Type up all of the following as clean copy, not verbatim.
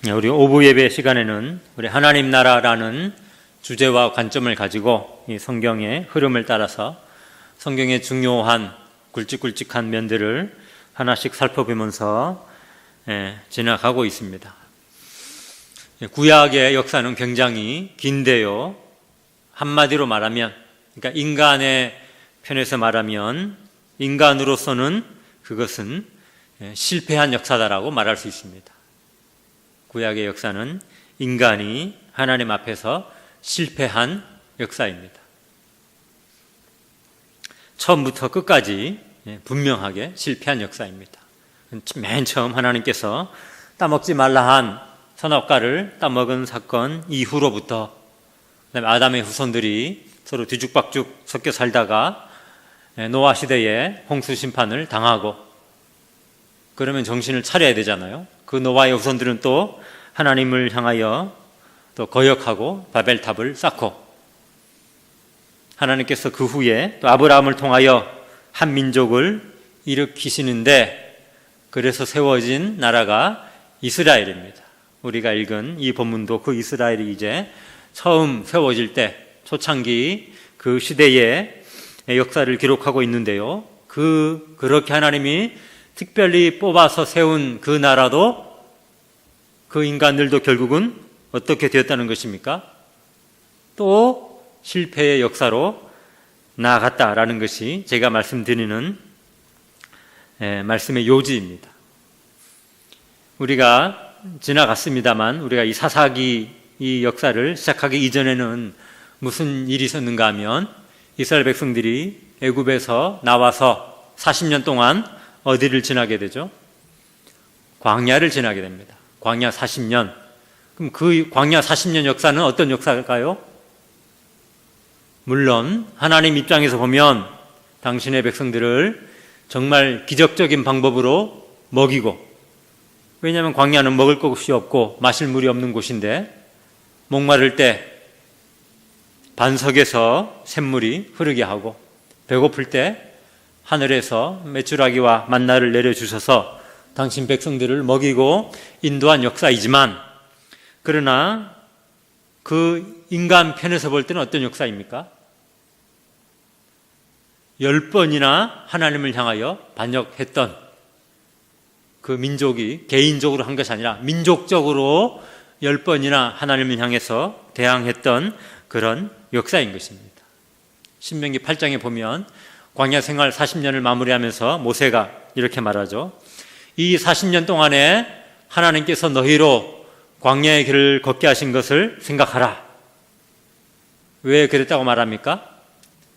우리 오후 예배 시간에는 우리 하나님 나라라는 주제와 관점을 가지고 이 성경의 흐름을 따라서 성경의 중요한 굵직굵직한 면들을 하나씩 살펴보면서 지나가고 있습니다. 구약의 역사는 굉장히 긴데요. 한마디로 말하면, 그러니까 인간의 편에서 말하면 인간으로서는 그것은 실패한 역사다라고 말할 수 있습니다. 구약의 역사는 인간이 하나님 앞에서 실패한 역사입니다. 처음부터 끝까지 분명하게 실패한 역사입니다. 맨 처음 하나님께서 따먹지 말라 한 선악과를 따먹은 사건 이후로부터, 그다음에 아담의 후손들이 서로 뒤죽박죽 섞여 살다가 노아 시대에 홍수 심판을 당하고, 그러면 정신을 차려야 되잖아요. 그 노아의 후손들은 또 하나님을 향하여 또 거역하고 바벨탑을 쌓고, 하나님께서 그 후에 또 아브라함을 통하여 한 민족을 일으키시는데, 그래서 세워진 나라가 이스라엘입니다. 우리가 읽은 이 본문도 그 이스라엘이 이제 처음 세워질 때 초창기 그 시대의 역사를 기록하고 있는데요. 그렇게 하나님이 특별히 뽑아서 세운 그 나라도, 그 인간들도 결국은 어떻게 되었다는 것입니까? 또 실패의 역사로 나아갔다라는 것이 제가 말씀드리는 말씀의 요지입니다. 우리가 지나갔습니다만, 우리가 이 사사기 이 역사를 시작하기 이전에는 무슨 일이 있었는가 하면, 이스라엘 백성들이 애굽에서 나와서 40년 동안 어디를 지나게 되죠? 광야를 지나게 됩니다. 광야 40년. 그럼 그 광야 40년 역사는 어떤 역사일까요? 물론 하나님 입장에서 보면 당신의 백성들을 정말 기적적인 방법으로 먹이고, 왜냐하면 광야는 먹을 것이 없고 마실 물이 없는 곳인데, 목마를 때 반석에서 샘물이 흐르게 하고, 배고플 때 하늘에서 메추라기와 만나를 내려주셔서 당신 백성들을 먹이고 인도한 역사이지만, 그러나 그 인간 편에서 볼 때는 어떤 역사입니까? 10번이나 하나님을 향하여 반역했던 그 민족이 개인적으로 한 것이 아니라 민족적으로 10번이나 하나님을 향해서 대항했던 그런 역사인 것입니다. 신명기 8장에 보면 광야 생활 40년을 마무리하면서 모세가 이렇게 말하죠. 이 40년 동안에 하나님께서 너희로 광야의 길을 걷게 하신 것을 생각하라. 왜 그랬다고 말합니까?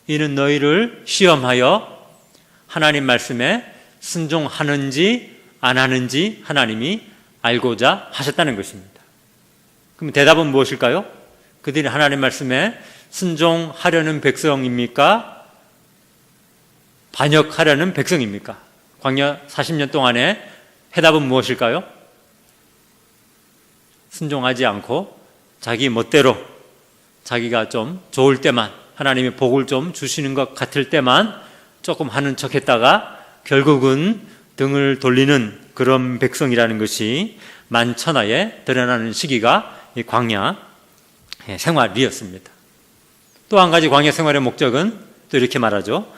이는 너희를 시험하여 하나님 말씀에 순종하는지 안 하는지 하나님이 알고자 하셨다는 것입니다. 그럼 대답은 무엇일까요? 그들이 하나님 말씀에 순종하려는 백성입니까? 반역하려는 백성입니까? 광야 40년 동안에 해답은 무엇일까요? 순종하지 않고 자기 멋대로, 자기가 좀 좋을 때만, 하나님의 복을 좀 주시는 것 같을 때만 조금 하는 척 했다가 결국은 등을 돌리는 그런 백성이라는 것이 만천하에 드러나는 시기가 이 광야 생활이었습니다. 또 한 가지 광야 생활의 목적은 또 이렇게 말하죠.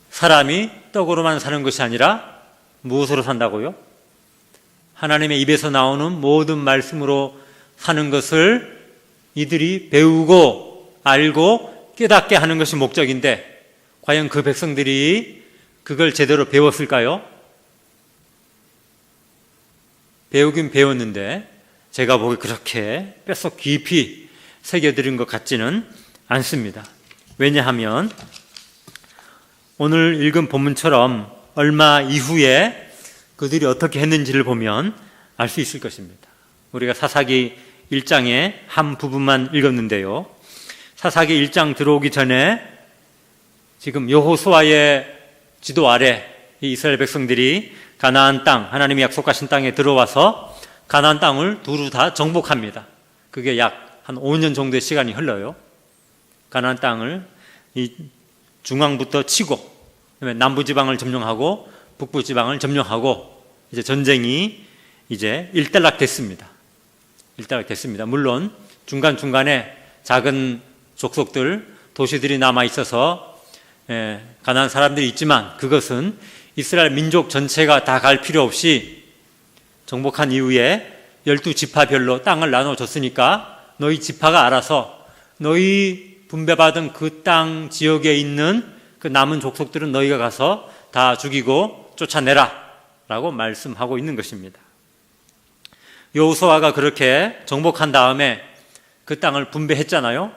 사람이 떡으로만 사는 것이 아니라 무엇으로 산다고요? 하나님의 입에서 나오는 모든 말씀으로 사는 것을 이들이 배우고 알고 깨닫게 하는 것이 목적인데, 과연 그 백성들이 그걸 제대로 배웠을까요? 배우긴 배웠는데 제가 보기 그렇게 뼛속 깊이 새겨들은 것 같지는 않습니다. 왜냐하면 오늘 읽은 본문처럼 얼마 이후에 그들이 어떻게 했는지를 보면 알 수 있을 것입니다. 우리가 사사기 1장의 한 부분만 읽었는데요. 사사기 1장 들어오기 전에 지금 여호수아의 지도 아래 이 이스라엘 백성들이 가나안 땅, 하나님이 약속하신 땅에 들어와서 가나안 땅을 두루 다 정복합니다. 그게 약 한 5년 정도의 시간이 흘러요. 가나안 땅을 이 중앙부터 치고, 남부지방을 점령하고 북부지방을 점령하고, 이제 전쟁이 이제 일단락됐습니다. 일단 됐습니다. 물론 중간중간에 작은 족속들, 도시들이 남아 있어서 가난한 사람들이 있지만 그것은 이스라엘 민족 전체가 다 갈 필요 없이 정복한 이후에 12지파별로 땅을 나눠줬으니까 너희 지파가 알아서 너희 분배받은 그 땅 지역에 있는 그 남은 족속들은 너희가 가서 다 죽이고 쫓아내라 라고 말씀하고 있는 것입니다. 여호수아가 그렇게 정복한 다음에 그 땅을 분배했잖아요.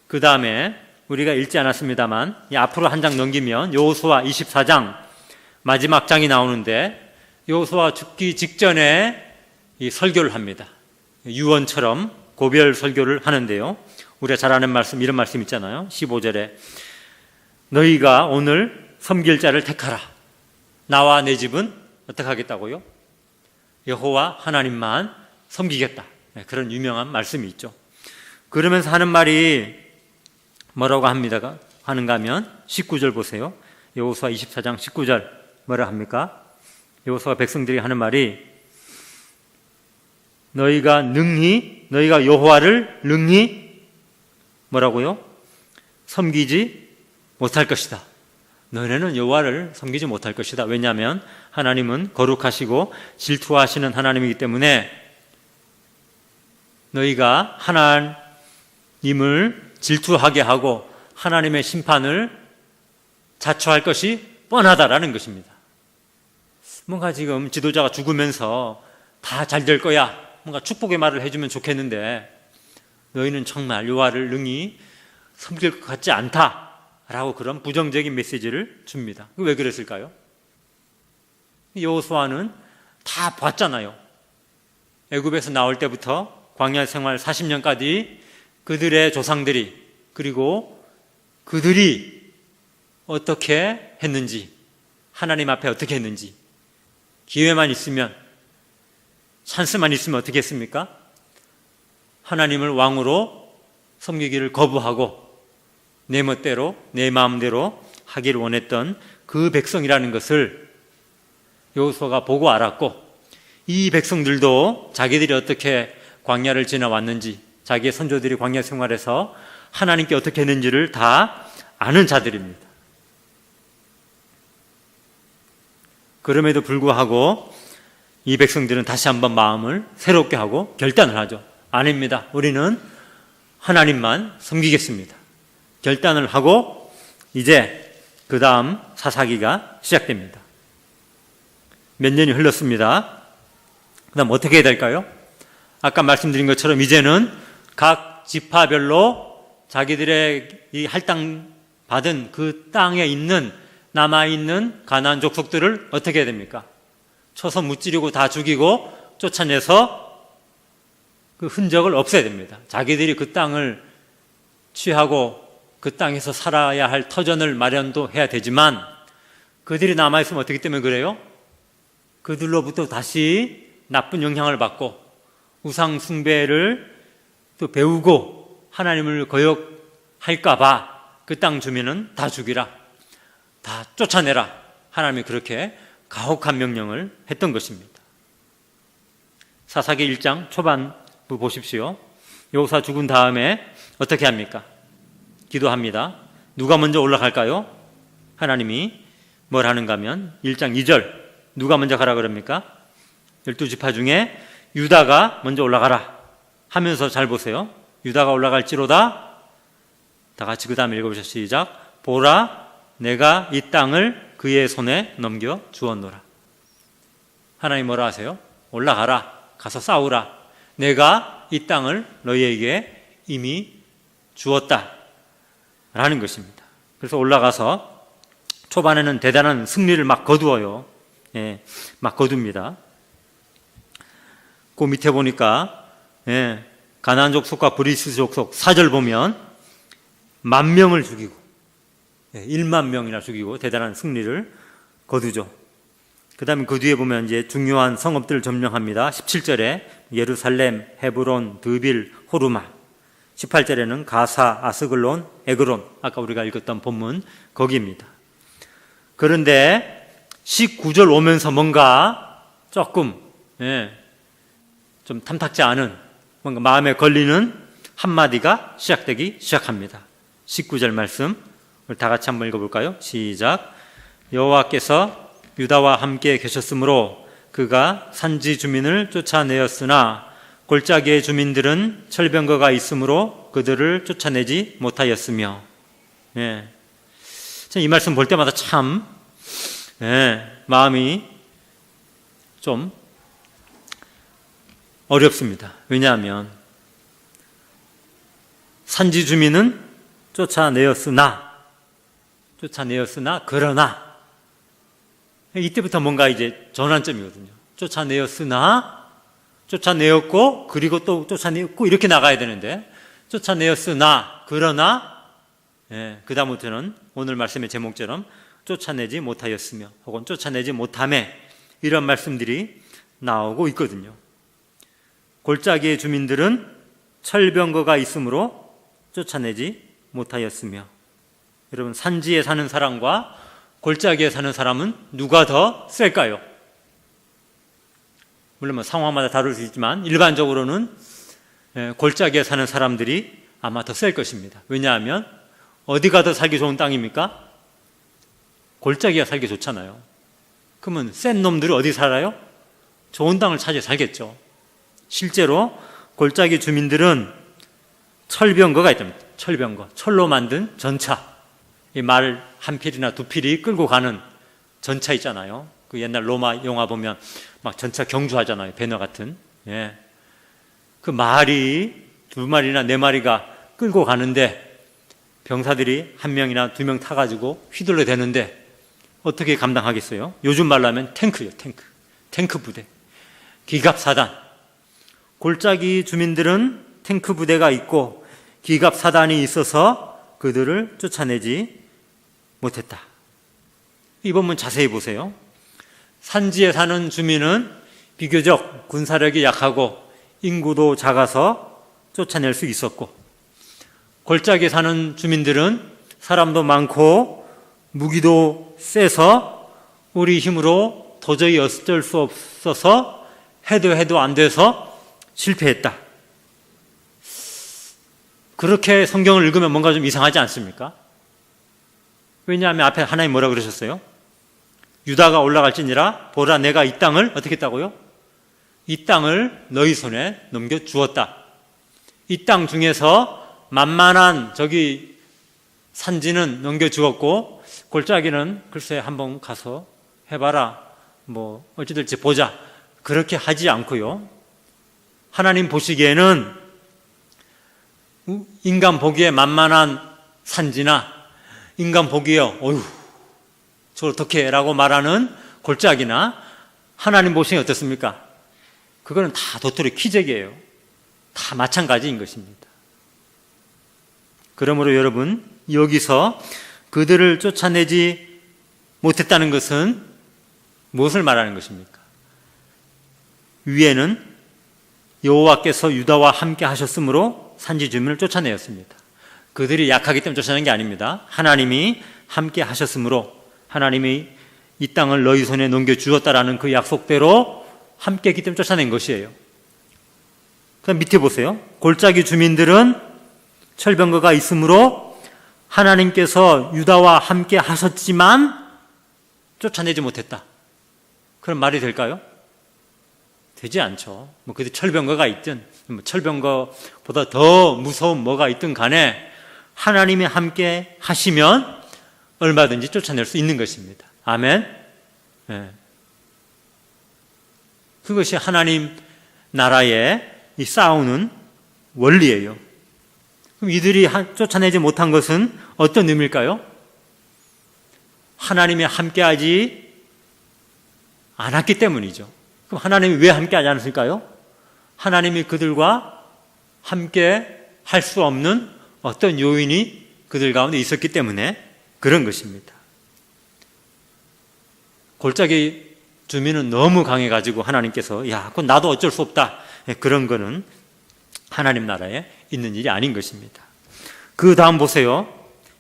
그 다음에 우리가 읽지 않았습니다만 앞으로 한 장 넘기면 여호수아 24장 마지막 장이 나오는데 여호수아 죽기 직전에 이 설교를 합니다. 유언처럼 고별 설교를 하는데요. 우리가 잘 아는 말씀, 이런 말씀 있잖아요. 15절에 너희가 오늘 섬길 자를 택하라. 나와 내 집은 어떻게 하겠다고요? 여호와 하나님만 섬기겠다. 그런 유명한 말씀이 있죠. 그러면서 하는 말이 뭐라고 하는가 하면 19절 보세요. 여호수아 24장 19절 뭐라 합니까? 여호수아 백성들이 하는 말이 너희가 여호와를 능히 뭐라고요? 섬기지 못할 것이다. 너희는 여호와를 섬기지 못할 것이다. 왜냐하면 하나님은 거룩하시고 질투하시는 하나님이기 때문에 너희가 하나님을 질투하게 하고 하나님의 심판을 자초할 것이 뻔하다라는 것입니다. 뭔가 지금 지도자가 죽으면서 다 잘 될 거야, 뭔가 축복의 말을 해주면 좋겠는데 너희는 정말 여호와를 능히 섬길 것 같지 않다라고 그런 부정적인 메시지를 줍니다. 왜 그랬을까요? 여호수아는 다 봤잖아요. 애굽에서 나올 때부터 광야 생활 40년까지 그들의 조상들이, 그리고 그들이 어떻게 했는지, 하나님 앞에 어떻게 했는지, 기회만 있으면, 찬스만 있으면 어떻게 했습니까? 하나님을 왕으로 섬기기를 거부하고 내 멋대로, 내 마음대로 하기를 원했던 그 백성이라는 것을 여호수아가 보고 알았고, 이 백성들도 자기들이 어떻게 광야를 지나왔는지, 자기의 선조들이 광야 생활에서 하나님께 어떻게 했는지를 다 아는 자들입니다. 그럼에도 불구하고 이 백성들은 다시 한번 마음을 새롭게 하고 결단을 하죠. 아닙니다. 우리는 하나님만 섬기겠습니다. 결단을 하고 이제 그 다음 사사기가 시작됩니다. 몇 년이 흘렀습니다. 그 다음 어떻게 해야 될까요? 아까 말씀드린 것처럼 이제는 각 지파별로 자기들의 이 할당 받은 그 땅에 있는 남아있는 가나안 족속들을 어떻게 해야 됩니까? 쳐서 무찌르고 다 죽이고 쫓아내서 그 흔적을 없애야 됩니다. 자기들이 그 땅을 취하고 그 땅에서 살아야 할 터전을 마련도 해야 되지만 그들이 남아있으면 어떻기 때문에 그래요? 그들로부터 다시 나쁜 영향을 받고 우상 숭배를 또 배우고 하나님을 거역할까봐 그 땅 주민은 다 죽이라, 다 쫓아내라. 하나님이 그렇게 가혹한 명령을 했던 것입니다. 사사기 1장 초반부 보십시오. 여호수아 죽은 다음에 어떻게 합니까? 기도합니다. 누가 먼저 올라갈까요? 하나님이 뭘 하는가 하면 1장 2절 누가 먼저 가라 그럽니까? 12지파 중에 유다가 먼저 올라가라 하면서 잘 보세요. 유다가 올라갈지로다. 다 같이 그 다음에 읽어보시죠. 시작. 보라, 내가 이 땅을 그의 손에 넘겨 주었노라. 하나님 뭐라 하세요? 올라가라, 가서 싸우라. 내가 이 땅을 너희에게 이미 주었다 라는 것입니다. 그래서 올라가서 초반에는 대단한 승리를 막 거두어요. 막 거둡니다. 그 밑에 보니까 가나안 족속과 브리스 족속 4절 보면 10,000명을 죽이고 1만 명이나 죽이고 대단한 승리를 거두죠. 그 다음에 그 뒤에 보면 이제 중요한 성읍들을 점령합니다. 17절에 예루살렘, 헤브론, 드빌, 호르마. 18절에는 가사, 아스글론, 에그론. 아까 우리가 읽었던 본문 거기입니다. 그런데 19절 오면서 뭔가 조금 좀 탐탁지 않은 뭔가 마음에 걸리는 한마디가 시작되기 시작합니다. 19절 말씀 우리 다 같이 한번 읽어볼까요? 시작. 여호와께서 유다와 함께 계셨으므로 그가 산지 주민을 쫓아내었으나 골짜기의 주민들은 철병거가 있으므로 그들을 쫓아내지 못하였으며. 예. 이 말씀 볼 때마다 참 마음이 좀 어렵습니다. 왜냐하면 산지 주민은 쫓아내었으나 그러나 이때부터 뭔가 이제 전환점이거든요. 쫓아내었고 그리고 또 쫓아내었고 이렇게 나가야 되는데 쫓아내었으나 그러나 그 다음부터는 오늘 말씀의 제목처럼 쫓아내지 못하였으며 혹은 쫓아내지 못함에 이런 말씀들이 나오고 있거든요. 골짜기의 주민들은 철병거가 있으므로 쫓아내지 못하였으며. 여러분, 산지에 사는 사람과 골짜기에 사는 사람은 누가 더 셀까요? 물론 뭐 상황마다 다를 수 있지만 일반적으로는 골짜기에 사는 사람들이 아마 더 셀 것입니다. 왜냐하면 어디가 더 살기 좋은 땅입니까? 골짜기가 살기 좋잖아요. 그러면 센 놈들이 어디 살아요? 좋은 땅을 찾아 살겠죠. 실제로 골짜기 주민들은 철병거가 있답니다. 철병거, 철로 만든 전차, 이 말 한 필이나 두 필이 끌고 가는 전차 있잖아요. 그 옛날 로마 영화 보면 막 전차 경주하잖아요. 배너 같은. 예. 그 말이 두 마리나 네 마리가 끌고 가는데 병사들이 한 명이나 두 명 타가지고 휘둘러 대는데 어떻게 감당하겠어요? 요즘 말로 하면 탱크요, 탱크 부대, 기갑사단. 골짜기 주민들은 탱크 부대가 있고 기갑사단이 있어서 그들을 쫓아내지 못했다. 이 본문 자세히 보세요. 산지에 사는 주민은 비교적 군사력이 약하고 인구도 작아서 쫓아낼 수 있었고, 골짜기에 사는 주민들은 사람도 많고 무기도 세서 우리 힘으로 도저히 어쩔 수 없어서 해도 안 돼서 실패했다. 그렇게 성경을 읽으면 뭔가 좀 이상하지 않습니까? 왜냐하면 앞에 하나님 뭐라 그러셨어요? 유다가 올라갈지니라 보라 내가 이 땅을 어떻게 했다고요? 이 땅을 너희 손에 넘겨주었다. 이 땅 중에서 만만한 저기 산지는 넘겨주었고 골짜기는 글쎄 한번 가서 해봐라. 뭐 어찌 될지 보자. 그렇게 하지 않고요. 하나님 보시기에는 인간 보기에 만만한 산지나 인간 보기에 어휴 저걸 어떻게 라고 말하는 골짜기나 하나님 보시기에 어떻습니까? 그거는 다 도토리 키재기예요. 다 마찬가지인 것입니다. 그러므로 여러분 여기서 그들을 쫓아내지 못했다는 것은 무엇을 말하는 것입니까? 위에는 여호와께서 유다와 함께 하셨으므로 산지 주민을 쫓아내었습니다. 그들이 약하기 때문에 쫓아낸 게 아닙니다. 하나님이 함께 하셨으므로 하나님이 이 땅을 너희 손에 넘겨주었다라는 그 약속대로 함께 했기 때문에 쫓아낸 것이에요. 그럼 밑에 보세요. 골짜기 주민들은 철병거가 있으므로 하나님께서 유다와 함께 하셨지만 쫓아내지 못했다. 그럼 말이 될까요? 되지 않죠. 뭐 그들 철병거가 있든 뭐 철병거보다 더 무서운 뭐가 있든 간에 하나님이 함께 하시면 얼마든지 쫓아낼 수 있는 것입니다. 아멘. 네. 그것이 하나님 나라의 이 싸우는 원리예요. 그럼 이들이 쫓아내지 못한 것은 어떤 의미일까요? 하나님이 함께하지 않았기 때문이죠. 그럼 하나님이 왜 함께하지 않았을까요? 하나님이 그들과 함께 할 수 없는 어떤 요인이 그들 가운데 있었기 때문에 그런 것입니다. 골짜기 주민은 너무 강해가지고 하나님께서 야, 그건 나도 어쩔 수 없다. 그런 거는 하나님 나라에 있는 일이 아닌 것입니다. 그 다음 보세요.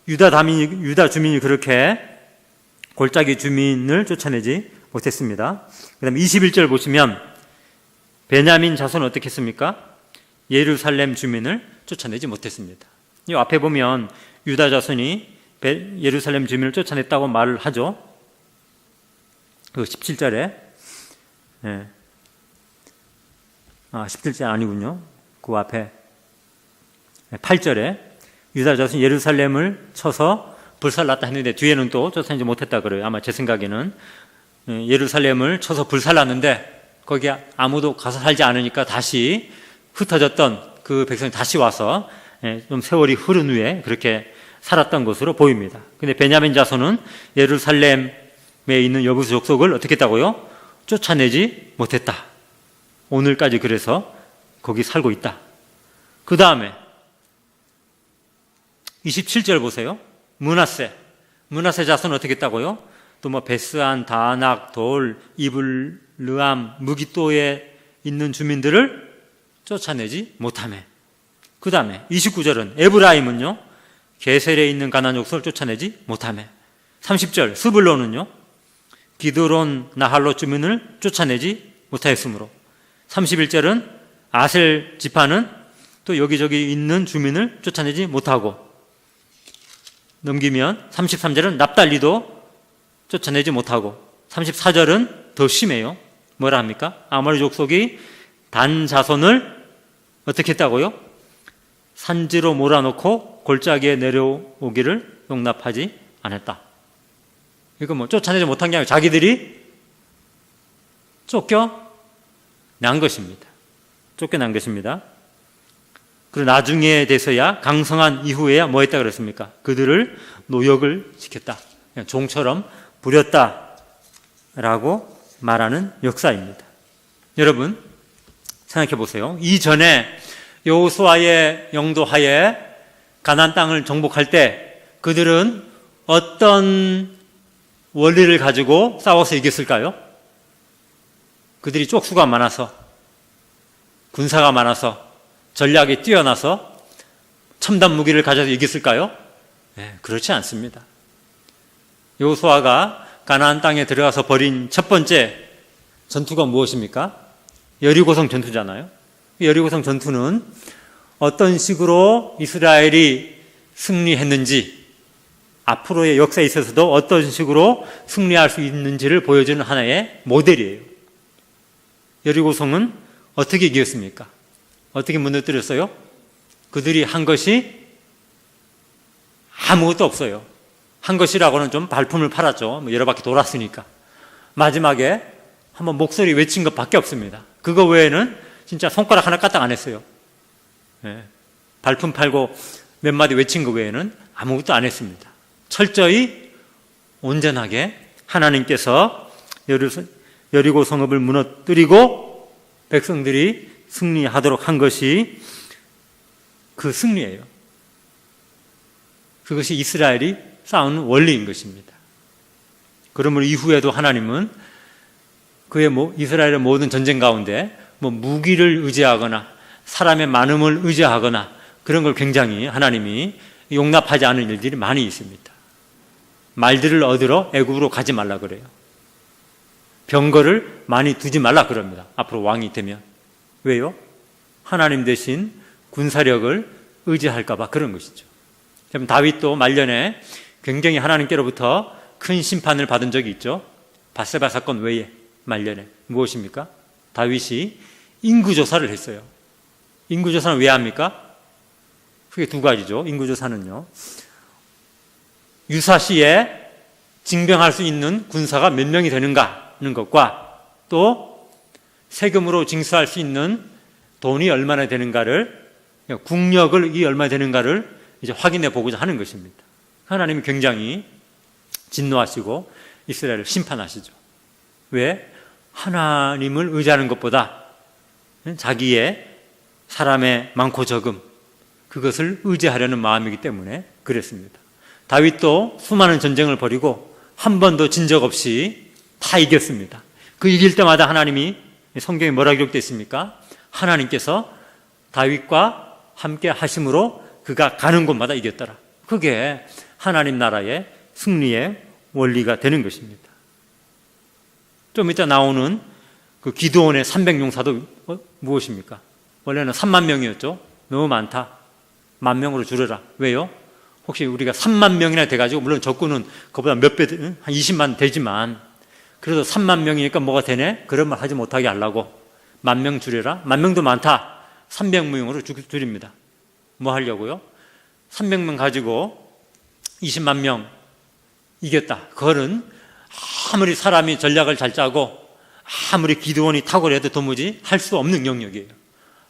유다 주민이 그렇게 골짜기 주민을 쫓아내지 못했습니다. 그 다음 21절 보시면 베냐민 자손은 어떻게 했습니까? 예루살렘 주민을 쫓아내지 못했습니다. 이 앞에 보면 유다 자손이 예루살렘 주민을 쫓아냈다고 말을 하죠. 그 17절에 17절 아니군요. 그 앞에 8절에 유다 자손이 예루살렘을 쳐서 불살랐다 했는데 뒤에는 또 쫓아내지 못했다 그래요. 아마 제 생각에는 예루살렘을 쳐서 불살랐는데 거기에 아무도 가서 살지 않으니까 다시 흩어졌던 그 백성이 다시 와서 좀 세월이 흐른 후에 그렇게 살았던 것으로 보입니다. 근데 베냐민 자손은 예루살렘에 있는 여부수 족속을 어떻게 했다고요? 쫓아내지 못했다. 오늘까지 그래서 거기 살고 있다. 그 다음에 27절 보세요. 므낫세 자손은 어떻게 했다고요? 또 뭐 베스안, 다낙, 돌, 이블, 르암, 무기또에 있는 주민들을 쫓아내지 못하매. 그 다음에 29절은 에브라임은요, 게셀에 있는 가나안 족속을 쫓아내지 못하매. 30절 스불론은요, 기드론, 나할롯 주민을 쫓아내지 못하였으므로. 31절은 아셀 지파는 또 여기저기 있는 주민을 쫓아내지 못하고. 넘기면 33절은 납달리도 쫓아내지 못하고. 34절은 더 심해요. 뭐라 합니까? 아모리 족속이 단 자손을 어떻게 했다고요? 산지로 몰아넣고 골짜기에 내려오기를 용납하지 않았다. 이거 뭐 쫓아내지 못한 게 아니라 자기들이 쫓겨난 것입니다. 쫓겨난 것입니다. 그리고 나중에 돼서야 강성한 이후에야 뭐 했다 그랬습니까? 그들을 노역을 시켰다. 그냥 종처럼 부렸다라고 말하는 역사입니다. 여러분 생각해 보세요. 이전에 여호수아의 영도하에 가나안 땅을 정복할 때 그들은 어떤 원리를 가지고 싸워서 이겼을까요? 그들이 쪽수가 많아서, 군사가 많아서, 전략이 뛰어나서 첨단 무기를 가져서 이겼을까요? 네, 그렇지 않습니다. 여호수아가 가나안 땅에 들어가서 벌인 첫 번째 전투가 무엇입니까? 여리고성 전투잖아요. 여리고성 전투는 어떤 식으로 이스라엘이 승리했는지, 앞으로의 역사에 있어서도 어떤 식으로 승리할 수 있는지를 보여주는 하나의 모델이에요. 여리고성은 어떻게 이겼습니까? 어떻게 무너뜨렸어요? 그들이 한 것이 아무것도 없어요. 한 것이라고는 좀 발품을 팔았죠. 여러 바퀴 돌았으니까. 마지막에 한번 목소리 외친 것밖에 없습니다. 그거 외에는 진짜 손가락 하나 까딱 안 했어요. 발품 팔고 몇 마디 외친 것 외에는 아무것도 안 했습니다. 철저히 온전하게 하나님께서 여리고 성읍을 무너뜨리고 백성들이 승리하도록 한 것이 그 승리예요. 그것이 이스라엘이 싸우는 원리인 것입니다. 그러므로 이후에도 하나님은 그의 이스라엘의 모든 전쟁 가운데 무기를 의지하거나 사람의 많음을 의지하거나 그런 걸 굉장히 하나님이 용납하지 않은 일들이 많이 있습니다. 말들을 얻으러 애굽으로 가지 말라 그래요. 병거를 많이 두지 말라 그럽니다. 앞으로 왕이 되면. 왜요? 하나님 대신 군사력을 의지할까 봐 그런 것이죠. 다윗도 말년에 굉장히 하나님께로부터 큰 심판을 받은 적이 있죠. 밧세바 사건 외에 말년에. 무엇입니까? 다윗이 인구조사를 했어요. 인구조사는 왜 합니까? 그게 두 가지죠. 인구조사는요, 유사시에 징병할 수 있는 군사가 몇 명이 되는가 하는 것과 또 세금으로 징수할 수 있는 돈이 얼마나 되는가를, 국력을 이 얼마나 되는가를 이제 확인해 보고자 하는 것입니다. 하나님이 굉장히 진노하시고 이스라엘을 심판하시죠. 왜? 하나님을 의지하는 것보다 자기의 사람의 많고 적음, 그것을 의지하려는 마음이기 때문에 그랬습니다. 다윗도 수많은 전쟁을 벌이고 한 번도 진 적 없이 다 이겼습니다. 그 이길 때마다 하나님이, 성경에 뭐라 기록되어 있습니까? 하나님께서 다윗과 함께 하심으로 그가 가는 곳마다 이겼더라. 그게 하나님 나라의 승리의 원리가 되는 것입니다. 좀 이따 나오는 그 기드온의 300용사도 무엇입니까? 원래는 3만 명이었죠. 너무 많다. 10,000명으로 줄여라. 왜요? 혹시 우리가 3만 명이나 돼가지고, 물론 적군은 그보다 몇 배, 한 20만 되지만, 그래도 3만 명이니까 뭐가 되네? 그런 말 하지 못하게 하려고 10,000명 줄여라. 10,000명도 많다. 300명으로 줄입니다. 뭐 하려고요? 300명 가지고 20만 명 이겼다. 그거는 아무리 사람이 전략을 잘 짜고 아무리 기드온이 탁월해도 도무지 할 수 없는 영역이에요.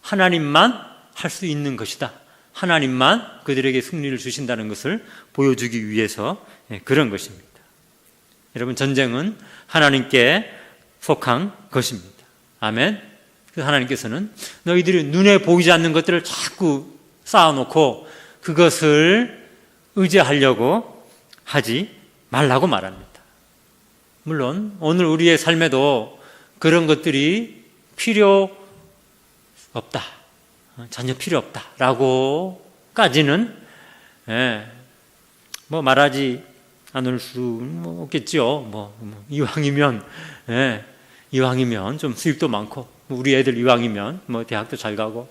하나님만 할 수 있는 것이다. 하나님만 그들에게 승리를 주신다는 것을 보여주기 위해서 그런 것입니다. 여러분, 전쟁은 하나님께 속한 것입니다. 아멘. 그래서 하나님께서는 너희들이 눈에 보이지 않는 것들을 자꾸 쌓아놓고 그것을 의지하려고 하지 말라고 말합니다. 물론 오늘 우리의 삶에도 그런 것들이 필요 없다, 전혀 필요 없다라고까지는 뭐 말하지 않을 수 없겠죠. 이왕이면 좀 수입도 많고, 우리 애들 이왕이면 뭐 대학도 잘 가고,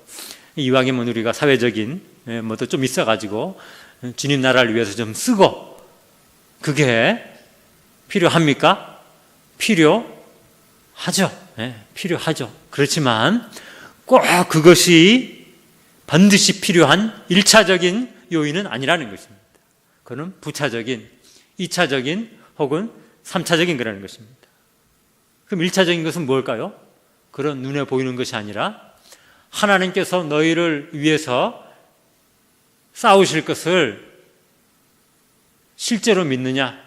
이왕이면 우리가 사회적인 뭐도 좀 있어가지고 주님 나라를 위해서 좀 쓰고, 그게 필요합니까? 필요하죠. 필요하죠. 그렇지만 꼭 그것이 반드시 필요한 1차적인 요인은 아니라는 것입니다. 그건 부차적인, 2차적인 혹은 3차적인 거라는 것입니다. 그럼 1차적인 것은 뭘까요? 그런 눈에 보이는 것이 아니라 하나님께서 너희를 위해서 싸우실 것을 실제로 믿느냐,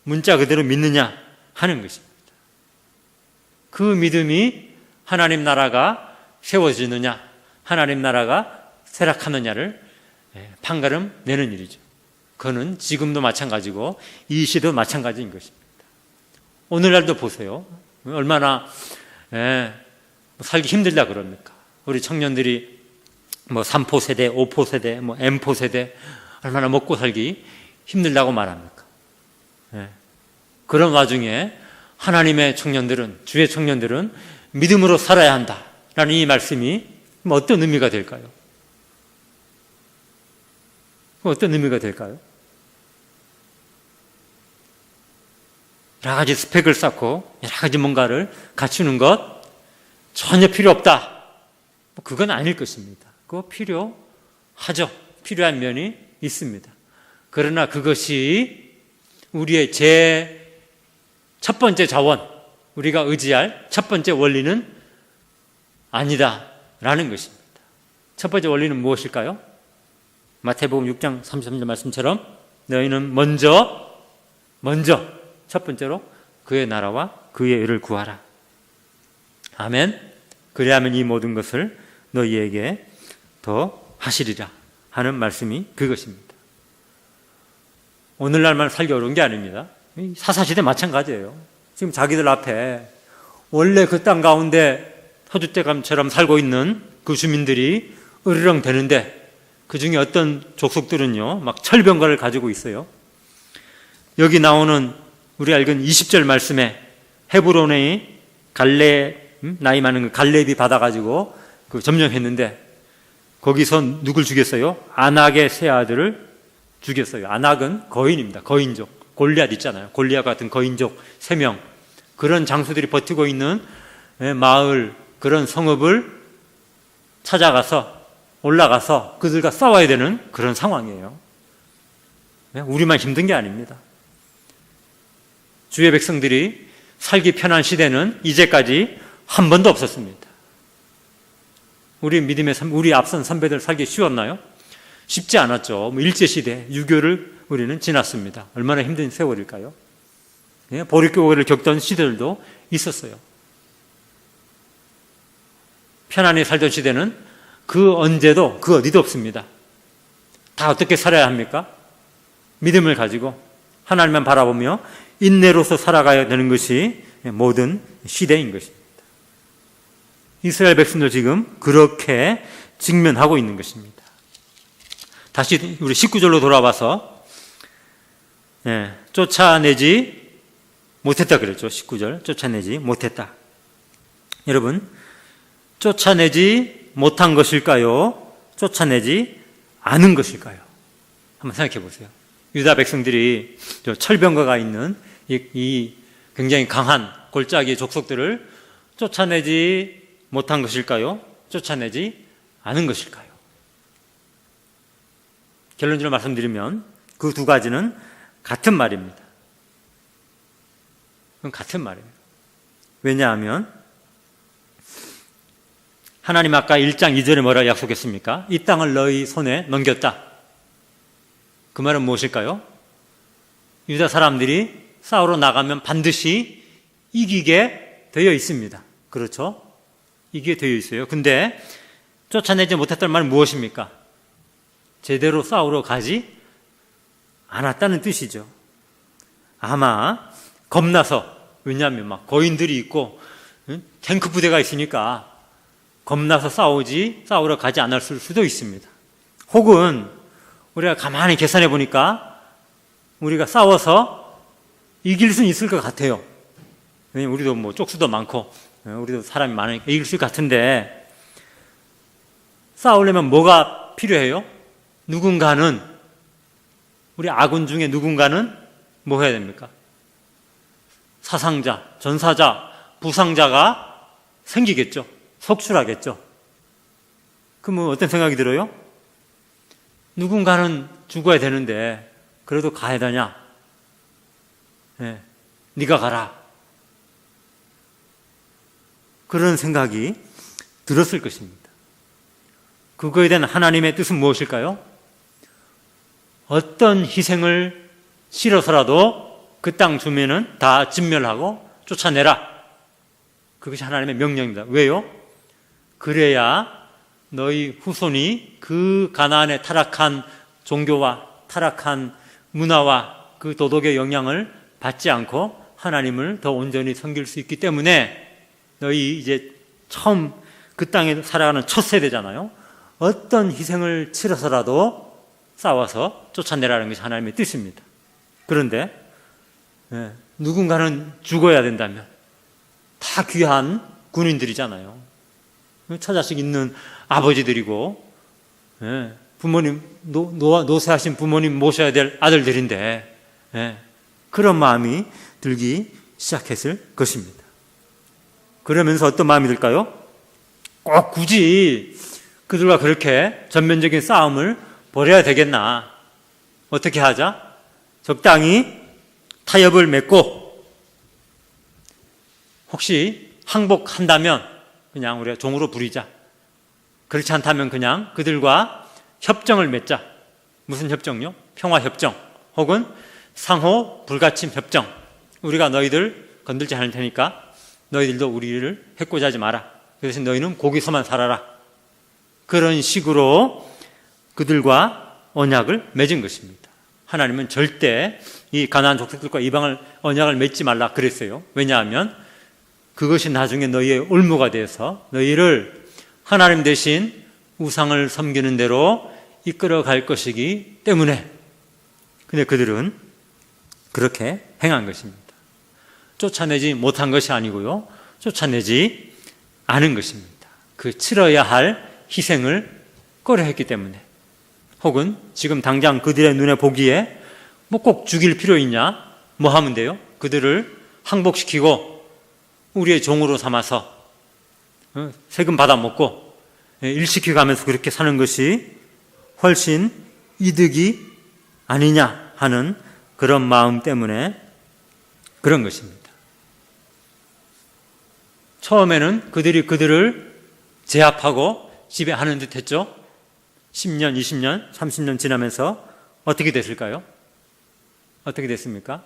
문자 그대로 믿느냐 하는 것입니다. 그 믿음이 하나님 나라가 세워지느냐, 하나님 나라가 쇠락하느냐를 판가름 내는 일이죠. 그거는 지금도 마찬가지고 이 시대도 마찬가지인 것입니다. 오늘날도 보세요. 얼마나 살기 힘들다 그럽니까? 우리 청년들이 뭐 3포 세대, 5포 세대, 뭐 M포 세대, 얼마나 먹고 살기 힘들다고 말합니까? 그런 와중에 하나님의 청년들은, 주의 청년들은 믿음으로 살아야 한다라는 이 말씀이 어떤 의미가 될까요? 어떤 의미가 될까요? 여러 가지 스펙을 쌓고 여러 가지 뭔가를 갖추는 것 전혀 필요 없다. 그건 아닐 것입니다. 그거 필요하죠. 필요한 면이 있습니다. 그러나 그것이 우리의 첫 번째 자원, 우리가 의지할 첫 번째 원리는 아니다라는 것입니다. 첫 번째 원리는 무엇일까요? 마태복음 6장 33절 말씀처럼 너희는 먼저 첫 번째로 그의 나라와 그의 의를 구하라. 아멘. 그래야만 이 모든 것을 너희에게 더 하시리라 하는 말씀이 그것입니다. 오늘날만 살기 어려운 게 아닙니다. 사사시대 마찬가지예요. 지금 자기들 앞에 원래 그 땅 가운데 터줏대감처럼 살고 있는 그 주민들이 으르렁 대는데, 그 중에 어떤 족속들은요 막 철병거를 가지고 있어요. 여기 나오는 우리 읽은 20절 말씀에 헤브론의 나이 많은 그 갈렙이 받아가지고 그 점령했는데, 거기서 누굴 죽였어요? 아낙의 세 아들을 죽였어요. 아낙은 거인입니다. 거인족. 골리앗 있잖아요. 골리앗 같은 거인족 3명. 그런 장수들이 버티고 있는 마을, 그런 성읍을 찾아가서 올라가서 그들과 싸워야 되는 그런 상황이에요. 우리만 힘든 게 아닙니다. 주의 백성들이 살기 편한 시대는 이제까지 한 번도 없었습니다. 우리 앞선 선배들 살기 쉬웠나요? 쉽지 않았죠. 일제시대, 유교를 우리는 지났습니다. 얼마나 힘든 세월일까요? 보릿고개를 겪던 시대들도 있었어요. 편안히 살던 시대는 그 언제도 그 어디도 없습니다. 다 어떻게 살아야 합니까? 믿음을 가지고 하나님만 바라보며 인내로서 살아가야 되는 것이 모든 시대인 것입니다. 이스라엘 백성들 지금 그렇게 직면하고 있는 것입니다. 다시 우리 19절로 돌아와서 쫓아내지 못했다 그랬죠. 19절 쫓아내지 못했다. 여러분, 쫓아내지 못한 것일까요? 쫓아내지 않은 것일까요? 한번 생각해 보세요. 유다 백성들이 철병거가 있는 이 굉장히 강한 골짜기 족속들을 쫓아내지 못한 것일까요? 쫓아내지 않은 것일까요? 결론적으로 말씀드리면 그 두 가지는 같은 말입니다. 그건 같은 말이에요. 왜냐하면 하나님 아까 1장 2절에 뭐라 약속했습니까? 이 땅을 너희 손에 넘겼다. 그 말은 무엇일까요? 유다 사람들이 싸우러 나가면 반드시 이기게 되어 있습니다. 그렇죠? 이기게 되어 있어요. 근데 쫓아내지 못했다는 말은 무엇입니까? 제대로 싸우러 가지 않았다는 뜻이죠. 아마 겁나서, 왜냐하면 막 거인들이 있고 탱크 부대가 있으니까 겁나서 싸우러 가지 않았을 수도 있습니다. 혹은 우리가 가만히 계산해 보니까 우리가 싸워서 이길 수는 있을 것 같아요. 왜냐면 우리도 뭐 쪽수도 많고 우리도 사람이 많으니까 이길 수 같은데, 싸우려면 뭐가 필요해요? 누군가는, 우리 아군 중에 누군가는 뭐 해야 됩니까? 사상자, 전사자, 부상자가 생기겠죠. 속출하겠죠. 그러면 어떤 생각이 들어요? 누군가는 죽어야 되는데 그래도 가야 되냐? 네, 네가 가라. 그런 생각이 들었을 것입니다. 그거에 대한 하나님의 뜻은 무엇일까요? 어떤 희생을 치러서라도 그 땅 주민은 다 진멸하고 쫓아내라. 그것이 하나님의 명령입니다. 왜요? 그래야 너희 후손이 그 가나안의 타락한 종교와 타락한 문화와 그 도덕의 영향을 받지 않고 하나님을 더 온전히 섬길 수 있기 때문에, 너희 이제 처음 그 땅에 살아가는 첫 세대잖아요. 어떤 희생을 치러서라도 싸워서 쫓아내라는 것이 하나님의 뜻입니다. 그런데 누군가는 죽어야 된다면 다 귀한 군인들이잖아요. 처자식 있는 아버지들이고 부모님, 노쇠하신 부모님 모셔야 될 아들들인데 그런 마음이 들기 시작했을 것입니다. 그러면서 어떤 마음이 들까요? 꼭 굳이 그들과 그렇게 전면적인 싸움을 벌여야 되겠나? 어떻게 하자? 적당히 타협을 맺고, 혹시 항복한다면 그냥 우리가 종으로 부리자. 그렇지 않다면 그냥 그들과 협정을 맺자. 무슨 협정요? 평화협정 혹은 상호 불가침 협정. 우리가 너희들 건들지 않을 테니까 너희들도 우리를 해코지 하지 마라. 그 대신 너희는 거기서만 살아라. 그런 식으로 그들과 언약을 맺은 것입니다. 하나님은 절대 이 가나안 족속들과 이방을 언약을 맺지 말라 그랬어요. 왜냐하면 그것이 나중에 너희의 올무가 되어서 너희를 하나님 대신 우상을 섬기는 대로 이끌어갈 것이기 때문에. 근데 그들은 그렇게 행한 것입니다. 쫓아내지 못한 것이 아니고요, 쫓아내지 않은 것입니다. 그 치러야 할 희생을 꺼려했기 때문에. 혹은 지금 당장 그들의 눈에 보기에 뭐 꼭 죽일 필요 있냐? 뭐 하면 돼요? 그들을 항복시키고 우리의 종으로 삼아서 세금 받아먹고 일시켜가면서 그렇게 사는 것이 훨씬 이득이 아니냐 하는 그런 마음 때문에 그런 것입니다. 처음에는 그들이 그들을 제압하고 지배하는 듯 했죠. 10년, 20년, 30년 지나면서 어떻게 됐을까요? 어떻게 됐습니까?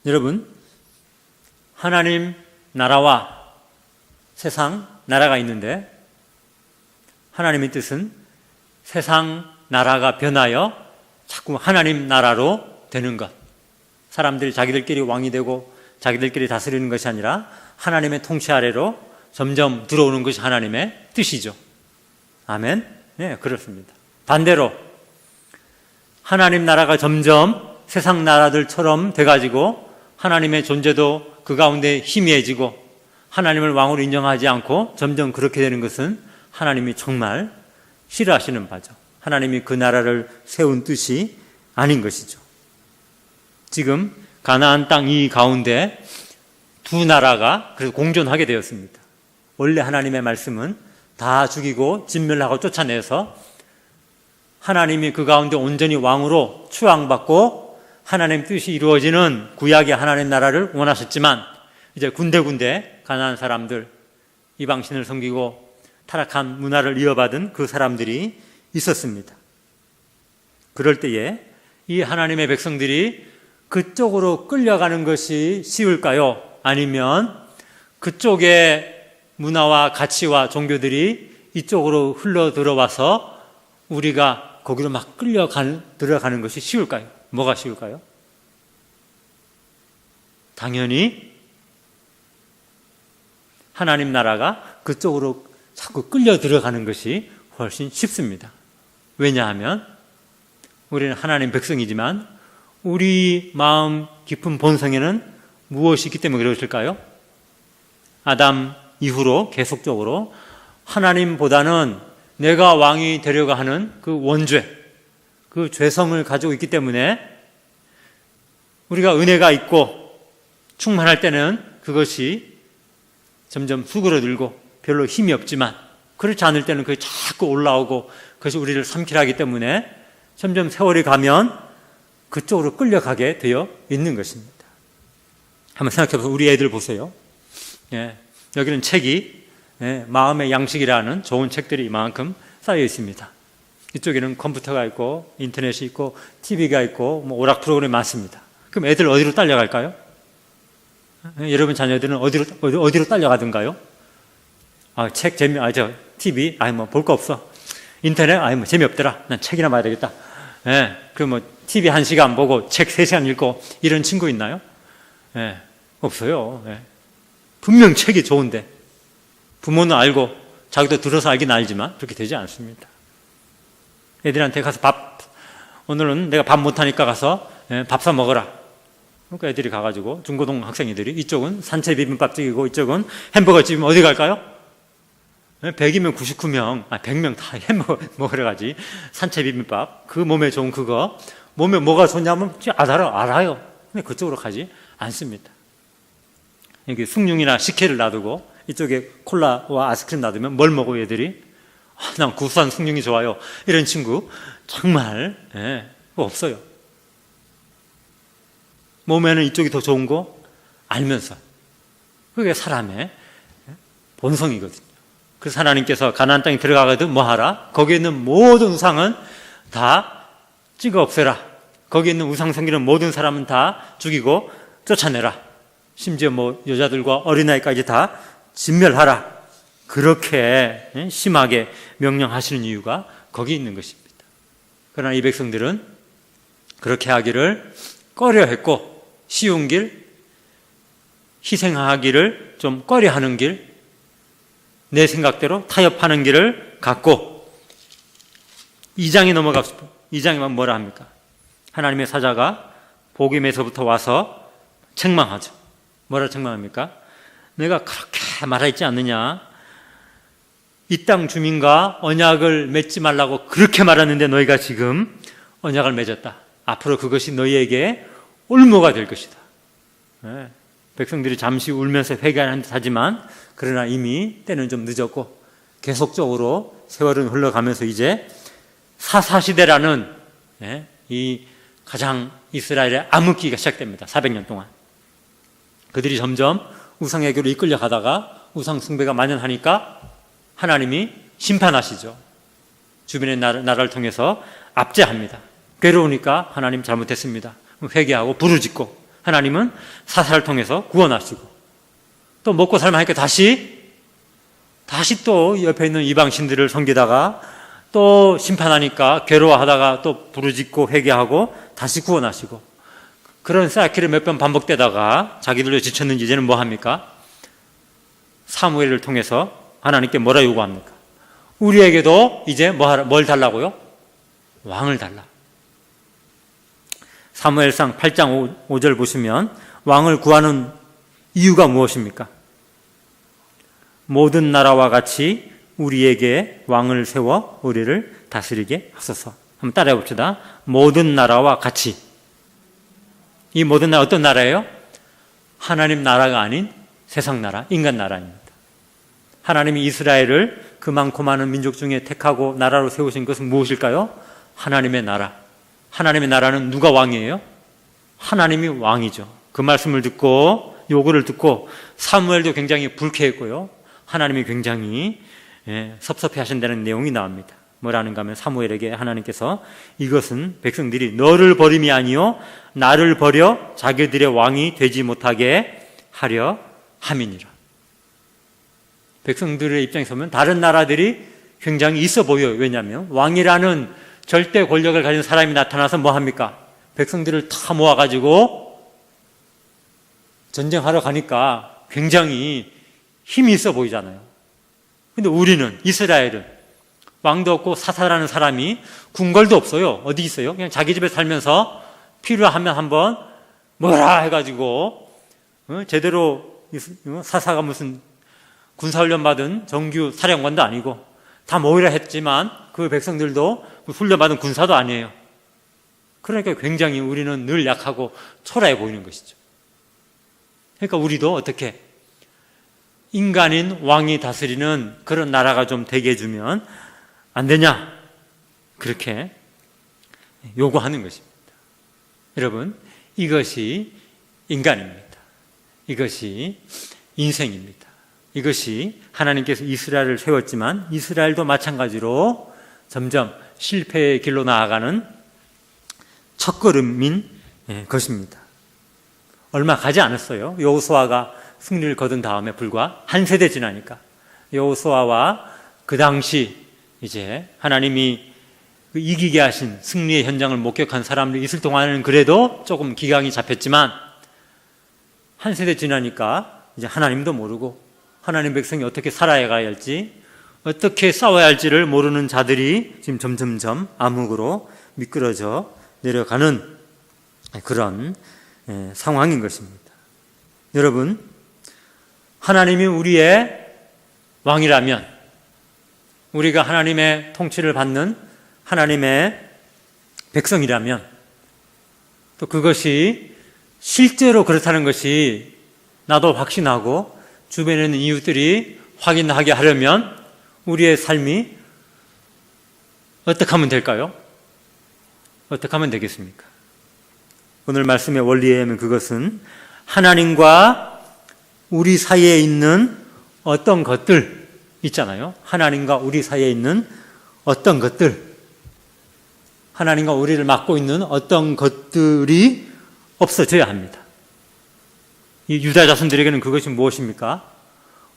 여러분, 하나님 나라와 세상 나라가 있는데, 하나님의 뜻은 세상 나라가 변하여 자꾸 하나님 나라로 되는 것. 사람들이 자기들끼리 왕이 되고 자기들끼리 다스리는 것이 아니라 하나님의 통치 아래로 점점 들어오는 것이 하나님의 뜻이죠. 아멘? 네, 그렇습니다. 반대로 하나님 나라가 점점 세상 나라들처럼 돼가지고 하나님의 존재도 그 가운데 희미해지고 하나님을 왕으로 인정하지 않고 점점 그렇게 되는 것은 하나님이 정말 싫어하시는 바죠. 하나님이 그 나라를 세운 뜻이 아닌 것이죠. 지금 가나안 땅 이 가운데 두 나라가 그래서 공존하게 되었습니다. 원래 하나님의 말씀은 다 죽이고 진멸하고 쫓아내서 하나님이 그 가운데 온전히 왕으로 추앙받고 하나님 뜻이 이루어지는 구약의 하나님 나라를 원하셨지만 이제 군데군데 가나안 사람들, 이방신을 섬기고 타락한 문화를 이어받은 그 사람들이 있었습니다. 그럴 때에 이 하나님의 백성들이 그쪽으로 끌려가는 것이 쉬울까요? 아니면 그쪽의 문화와 가치와 종교들이 이쪽으로 흘러 들어와서 우리가 거기로 막 들어가는 것이 쉬울까요? 뭐가 쉬울까요? 당연히 하나님 나라가 그쪽으로 자꾸 끌려 들어가는 것이 훨씬 쉽습니다. 왜냐하면 우리는 하나님 백성이지만 우리 마음 깊은 본성에는 무엇이 있기 때문에 그러실까요? 아담 이후로 계속적으로 하나님보다는 내가 왕이 되려고 하는 그 원죄, 그 죄성을 가지고 있기 때문에 우리가 은혜가 있고 충만할 때는 그것이 점점 수그러들고 별로 힘이 없지만 그렇지 않을 때는 그게 자꾸 올라오고 그것이 우리를 삼킬하기 때문에 점점 세월이 가면 그쪽으로 끌려가게 되어 있는 것입니다. 한번 생각해보세요. 우리 애들 보세요. 예, 여기는 책이 마음의 양식이라는 좋은 책들이 이만큼 쌓여 있습니다. 이쪽에는 컴퓨터가 있고 인터넷이 있고 TV가 있고 뭐 오락 프로그램이 많습니다. 그럼 애들 어디로 딸려갈까요? 여러분 자녀들은 어디로 딸려가든가요? 책 TV 뭐 볼 거 없어. 인터넷 뭐 재미없더라. 난 책이나 봐야 되겠다. 그럼 뭐 TV 1시간 보고 책 3시간 읽고 이런 친구 있나요? 없어요. 분명 책이 좋은데 부모는 알고 자기도 들어서 알긴 알지만 그렇게 되지 않습니다. 애들한테 가서 오늘은 내가 밥 못하니까 가서 밥 사 먹어라. 그러니까 애들이 가가지고 중고등 학생이들이 이쪽은 산채 비빔밥집이고 이쪽은 햄버거 집이면 어디 갈까요? 100이면 99명, 100명 다 햄버거 먹으러 가지. 산채 비빔밥, 그 몸에 좋은 그거, 몸에 뭐가 좋냐면 알아요. 근데 그쪽으로 가지 않습니다. 여기 숭늉이나 식혜를 놔두고 이쪽에 콜라와 아이스크림 놔두면 뭘 먹어요, 애들이? 난 구수한 숭늉이 좋아요. 이런 친구 정말 없어요. 몸에는 이쪽이 더 좋은 거 알면서 그게 사람의 본성이거든요. 그래서 하나님께서 가나안 땅에 들어가거든 뭐 하라? 거기에 있는 모든 우상은 다 찍어 없애라. 거기에 있는 우상 섬기는 모든 사람은 다 죽이고 쫓아내라. 심지어 뭐 여자들과 어린아이까지 다 진멸하라. 그렇게 심하게 명령하시는 이유가 거기 있는 것입니다. 그러나 이 백성들은 그렇게 하기를 꺼려했고 쉬운 길, 희생하기를 좀 꺼려하는 길, 내 생각대로 타협하는 길을 갖고 2장에 넘어갑시다. 2장에만 뭐라 합니까? 하나님의 사자가 복임에서부터 와서 책망하죠. 뭐라 책망합니까? 내가 그렇게 말하지 않느냐? 이 땅 주민과 언약을 맺지 말라고 그렇게 말했는데 너희가 지금 언약을 맺었다. 앞으로 그것이 너희에게 올무가 될 것이다. 백성들이 잠시 울면서 회개하는 듯 하지만 그러나 이미 때는 좀 늦었고 계속적으로 세월은 흘러가면서 이제 사사시대라는 이 가장 이스라엘의 암흑기가 시작됩니다. 400년 동안. 그들이 점점 우상에게로 이끌려 가다가 우상 숭배가 만연하니까 하나님이 심판하시죠. 주변의 나라를 통해서 압제합니다. 괴로우니까 하나님 잘못했습니다. 회개하고 부르짖고 하나님은 사사를 통해서 구원하시고 또 먹고 살만하니까 다시 또 옆에 있는 이방신들을 섬기다가 또 심판하니까 괴로워하다가 또 부르짖고 회개하고 다시 구원하시고 그런 사이클이 몇 번 반복되다가 자기들도 지쳤는지 이제는 뭐 합니까? 사무엘을 통해서 하나님께 뭐라 요구합니까? 우리에게도 이제 뭘 달라고요? 왕을 달라. 사무엘상 8장 5절 보시면 왕을 구하는 이유가 무엇입니까? 모든 나라와 같이 우리에게 왕을 세워 우리를 다스리게 하소서. 한번 따라해 봅시다. 모든 나라와 같이. 이 모든 나라 어떤 나라예요? 하나님 나라가 아닌 세상 나라, 인간 나라입니다. 하나님이 이스라엘을 그 많고 많은 민족 중에 택하고 나라로 세우신 것은 무엇일까요? 하나님의 나라. 하나님의 나라는 누가 왕이에요? 하나님이 왕이죠. 그 말씀을 듣고 요구를 듣고 사무엘도 굉장히 불쾌했고요. 하나님이 굉장히 섭섭해 하신다는 내용이 나옵니다. 뭐라는가 하면 사무엘에게 하나님께서 이것은 백성들이 너를 버림이 아니요 나를 버려 자기들의 왕이 되지 못하게 하려 함이니라. 백성들의 입장에서 보면 다른 나라들이 굉장히 있어 보여요. 왜냐하면 왕이라는 절대 권력을 가진 사람이 나타나서 뭐 합니까? 백성들을 다 모아가지고 전쟁하러 가니까 굉장히 힘이 있어 보이잖아요. 근데 우리는, 이스라엘은 왕도 없고 사사라는 사람이 궁궐도 없어요. 어디 있어요? 그냥 자기 집에 살면서 필요하면 한번 뭐라 해가지고 제대로 사사가 무슨 군사훈련 받은 정규 사령관도 아니고 다 모이라 했지만 그 백성들도 훈련받은 군사도 아니에요. 그러니까 굉장히 우리는 늘 약하고 초라해 보이는 것이죠. 그러니까 우리도 어떻게 인간인 왕이 다스리는 그런 나라가 좀 되게 해주면 안 되냐? 그렇게 요구하는 것입니다. 여러분, 이것이 인간입니다. 이것이 인생입니다. 이것이 하나님께서 이스라엘을 세웠지만 이스라엘도 마찬가지로 점점 실패의 길로 나아가는 첫걸음인 것입니다. 얼마 가지 않았어요. 여호수아가 승리를 거둔 다음에 불과 한 세대 지나니까 여호수아와 그 당시 이제 하나님이 이기게 하신 승리의 현장을 목격한 사람들이 있을 동안은 그래도 조금 기강이 잡혔지만 한 세대 지나니까 이제 하나님도 모르고 하나님 백성이 어떻게 살아가야 할지 어떻게 싸워야 할지를 모르는 자들이 지금 점점점 암흑으로 미끄러져 내려가는 그런 상황인 것입니다. 여러분, 하나님이 우리의 왕이라면, 우리가 하나님의 통치를 받는 하나님의 백성이라면, 또 그것이 실제로 그렇다는 것이 나도 확신하고 주변에 있는 이웃들이 확인하게 하려면 우리의 삶이 어떻게 하면 될까요? 어떻게 하면 되겠습니까? 오늘 말씀의 원리에 의하면 그것은 하나님과 우리 사이에 있는 어떤 것들 있잖아요. 하나님과 우리 사이에 있는 어떤 것들, 하나님과 우리를 막고 있는 어떤 것들이 없어져야 합니다. 이 유다 자손들에게는 그것이 무엇입니까?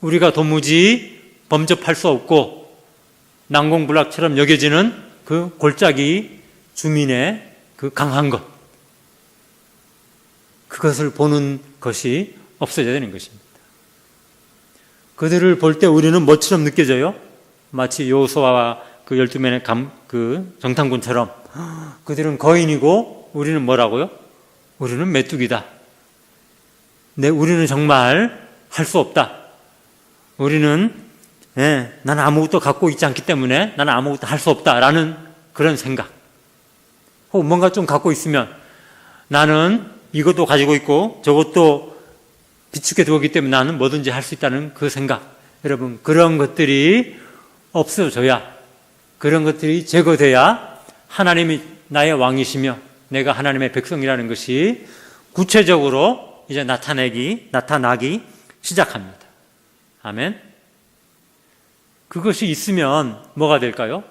우리가 도무지 범접할 수 없고 난공불락처럼 여겨지는 그 골짜기 주민의 그 강한 것, 그것을 보는 것이 없어져야 되는 것입니다. 그들을 볼 때 우리는 뭐처럼 느껴져요? 마치 여호수아와 그 12명의 그 정탐꾼처럼 그들은 거인이고 우리는 뭐라고요? 우리는 메뚜기다. 우리는 정말 할 수 없다. 우리는 나는 아무것도 갖고 있지 않기 때문에 나는 아무것도 할 수 없다라는 그런 생각. 혹은 뭔가 좀 갖고 있으면 나는 이것도 가지고 있고 저것도 비축해 두었기 때문에 나는 뭐든지 할 수 있다는 그 생각. 여러분, 그런 것들이 없어져야, 그런 것들이 제거돼야 하나님이 나의 왕이시며 내가 하나님의 백성이라는 것이 구체적으로 이제 나타나기 시작합니다. 아멘. 그것이 있으면 뭐가 될까요?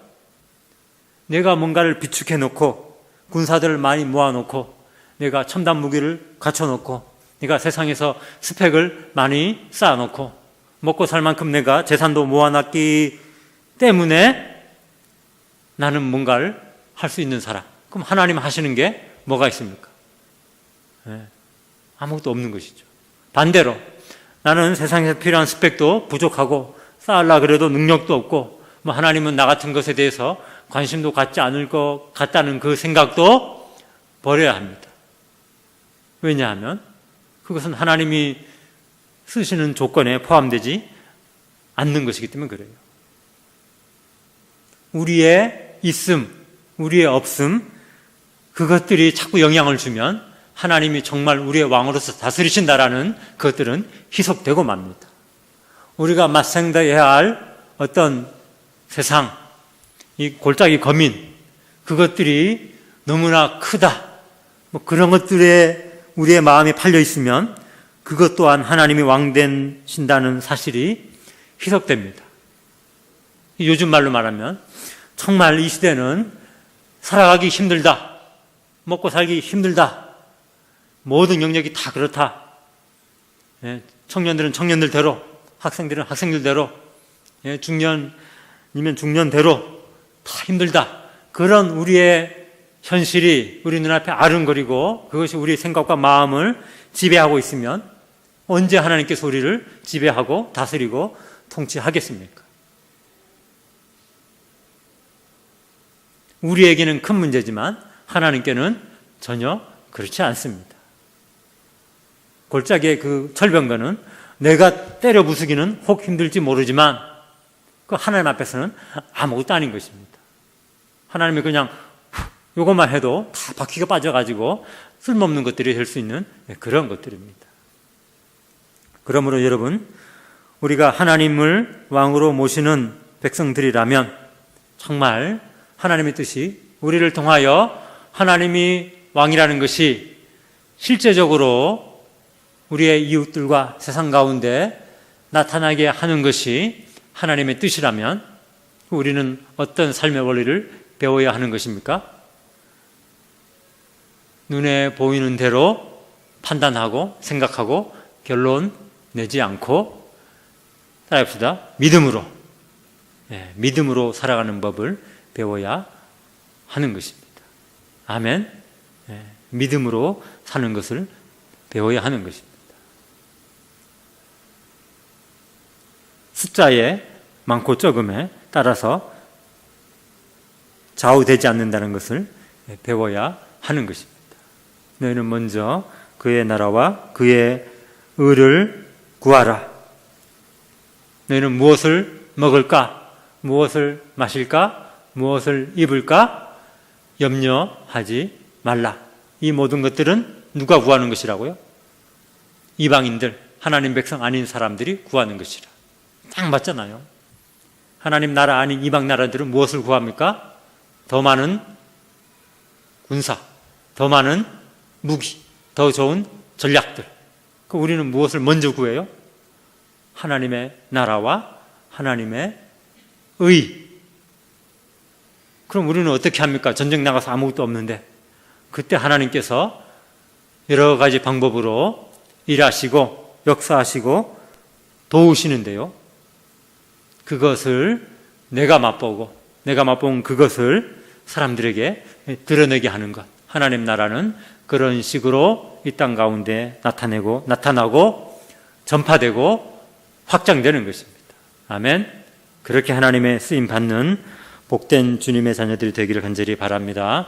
내가 뭔가를 비축해 놓고 군사들을 많이 모아놓고 내가 첨단 무기를 갖춰놓고 내가 세상에서 스펙을 많이 쌓아놓고 먹고 살 만큼 내가 재산도 모아놨기 때문에 나는 뭔가를 할 수 있는 사람. 그럼 하나님 하시는 게 뭐가 있습니까? 아무것도 없는 것이죠. 반대로 나는 세상에서 필요한 스펙도 부족하고 쌓으려고 그래도 능력도 없고 뭐 하나님은 나 같은 것에 대해서 관심도 갖지 않을 것 같다는 그 생각도 버려야 합니다. 왜냐하면 그것은 하나님이 쓰시는 조건에 포함되지 않는 것이기 때문에 그래요. 우리의 있음, 우리의 없음, 그것들이 자꾸 영향을 주면 하나님이 정말 우리의 왕으로서 다스리신다라는 것들은 희석되고 맙니다. 우리가 맞상대해야 할 어떤 세상, 이 골짜기 거민, 그것들이 너무나 크다, 그런 것들에 우리의 마음이 팔려 있으면 그것 또한 하나님이 왕 되신다는 사실이 희석됩니다. 요즘 말로 말하면 정말 이 시대는 살아가기 힘들다, 먹고 살기 힘들다, 모든 영역이 다 그렇다. 청년들은 청년들대로, 학생들은 학생들대로, 중년이면 중년대로 다 힘들다. 그런 우리의 현실이 우리 눈앞에 아른거리고 그것이 우리의 생각과 마음을 지배하고 있으면 언제 하나님께서 우리를 지배하고 다스리고 통치하겠습니까? 우리에게는 큰 문제지만 하나님께는 전혀 그렇지 않습니다. 골짜기의 그 철병거는 내가 때려 부수기는 혹 힘들지 모르지만 그 하나님 앞에서는 아무것도 아닌 것입니다. 하나님이 그냥 이것만 해도 다 바퀴가 빠져가지고 쓸모없는 것들이 될 수 있는 그런 것들입니다. 그러므로 여러분, 우리가 하나님을 왕으로 모시는 백성들이라면 정말 하나님의 뜻이 우리를 통하여 하나님이 왕이라는 것이 실제적으로 우리의 이웃들과 세상 가운데 나타나게 하는 것이 하나님의 뜻이라면 우리는 어떤 삶의 원리를 배워야 하는 것입니까? 눈에 보이는 대로 판단하고 생각하고 결론 내지 않고 따라합시다. 믿음으로 살아가는 법을 배워야 하는 것입니다. 아멘. 믿음으로 사는 것을 배워야 하는 것입니다. 숫자의 많고 적음에 따라서 좌우되지 않는다는 것을 배워야 하는 것입니다. 너희는 먼저 그의 나라와 그의 의를 구하라. 너희는 무엇을 먹을까? 무엇을 마실까? 무엇을 입을까? 염려하지 말라. 이 모든 것들은 누가 구하는 것이라고요? 이방인들, 하나님 백성 아닌 사람들이 구하는 것이라. 딱 맞잖아요. 하나님 나라 아닌 이방 나라들은 무엇을 구합니까? 더 많은 군사, 더 많은 무기, 더 좋은 전략들. 우리는 무엇을 먼저 구해요? 하나님의 나라와 하나님의 의. 그럼 우리는 어떻게 합니까? 전쟁 나가서 아무것도 없는데 그때 하나님께서 여러 가지 방법으로 일하시고 역사하시고 도우시는데요, 그것을 내가 맛본 그것을 사람들에게 드러내게 하는 것. 하나님 나라는 그런 식으로 이 땅 가운데 나타나고 전파되고 확장되는 것입니다. 아멘. 그렇게 하나님의 쓰임 받는 복된 주님의 자녀들이 되기를 간절히 바랍니다.